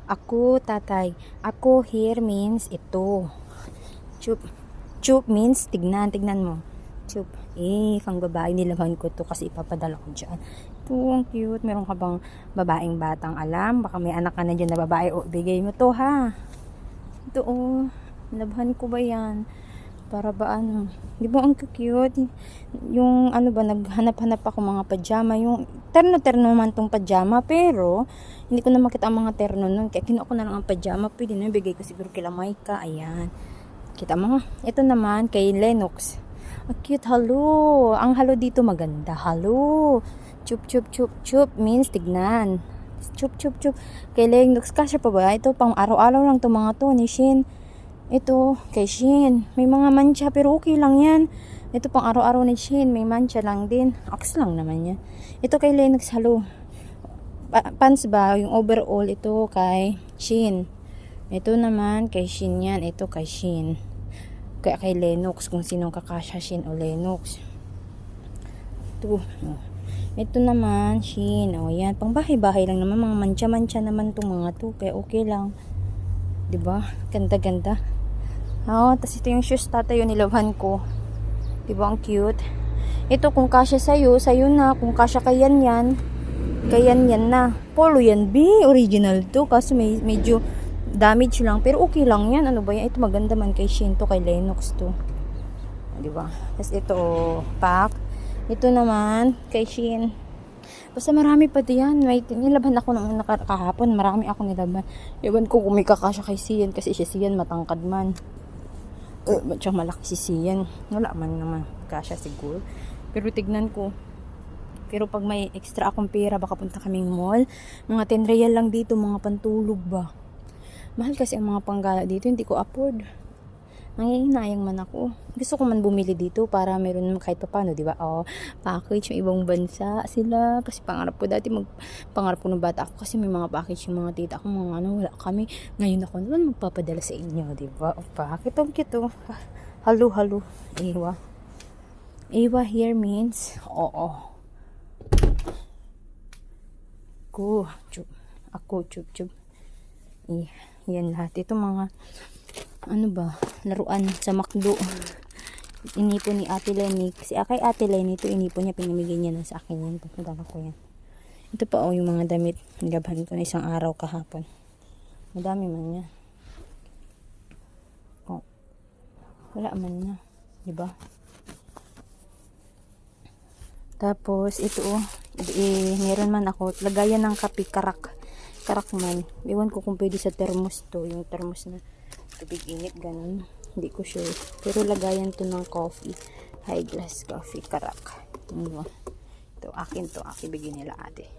Ako, tatay. Ako here means ito. Chup. Chup means tignan. Tignan mo. Chup. Kang babae, nilaban ko to kasi ipapadala ko dyan. Ito, ang cute. Meron ka bang babaeng batang alam? Baka may anak ka na dyan na babae. O, bigay mo to, ha? Ito, oh. Nilaban ko ba yan? Para ba ano? Di ba ang cute? Yung ano ba, naghanap-hanap ako mga pajama. Yung terno-terno naman tong pajama. Pero, hindi ko na makita ang mga terno nun. Kaya kinuha ko na lang ang pajama. Pwede na, bigay ko siguro kila Maika. Ayan. Kita mo? Ito naman kay Lennox. Ang cute, halo. Ang halo dito maganda. Halo. Chup, chup, chup, chup. Means tignan. Chup, chup, chup. Kay Lennox. Kasya pa ba? Ito, pang araw-araw lang to mga to ni Shin. Ito, kay Shin. May mga mancha, pero okay lang yan. Ito pang araw-araw ni Shin. May mancha lang din. Aks lang naman yan. Ito kay Lennox, halo. Pants ba? Yung overall, ito kay Shin. Ito naman, kay Shin yan. Ito kay Shin. Kaya kay Lennox, kung sinong kakasya, Shin o Lennox. Ito. Ito naman, Shin. O, yan. Pang bahay-bahay lang naman. Mga mancha-mancha naman itong mga to. Kaya okay lang. Diba? Ganda-ganda. Tapos ito yung shoes tatay yung nilaban ko. Diba ang cute? Ito kung kasya sa'yo na. Kung kasya kayan yan na. Polo yan, original to. Kasi medyo damage lang. Pero okay lang yan. Ano ba yan? Ito maganda man kay Shin to. Kay Lennox to. Diba? Tapos ito, pack. Ito naman, kay Shin. Basta marami pa diyan. May nilaban ako nung kahapon. Marami ako nilaban. Ewan ko kung may kakasya kay Sian. Kasi Sian matangkad man. Tsaka malaki si Sian. Wala man naman. Kasya siguro. Pero tignan ko. Pero pag may extra akong pera, baka punta kaming mall. Mga 10 real lang dito. Mga pantulog ba. Mahal kasi ang mga panggala dito. Hindi ko afford. Nangihinayang man ako. Gusto ko man bumili dito para meron naman kahit pa paano, di ba? Package, may ibang bansa sila. Kasi pangarap ko dati, pangarap ko ng bata ako kasi may mga package yung mga tita ko, mga ano, wala kami. Ngayon ako naman magpapadala sa inyo, di ba? Package, ang cute. Halo, halo. Ewa. Ewa here means, oo. Ako, chup, chup. Yan lahat. Ito mga ano ba, laruan sa McDo. Inipon ni Ate Lenny. Kasi kay Ate Lenny ito inipon niya, pinamigay niya na sa akin yan. Pagkatama ko yan. Ito pa yung mga damit. Nagabahan ko na isang araw kahapon. Madami man niya. Wala man niya. Diba? Tapos ito meron man ako. Lagayan ng kape, karak man. Iwan ko kung pwede sa thermos to. Yung thermos na tubig init, ganun. Hindi ko sure. Pero lagayan to ng coffee. High glass coffee, karak. Ito, akin to. Akin bigyan nila ate.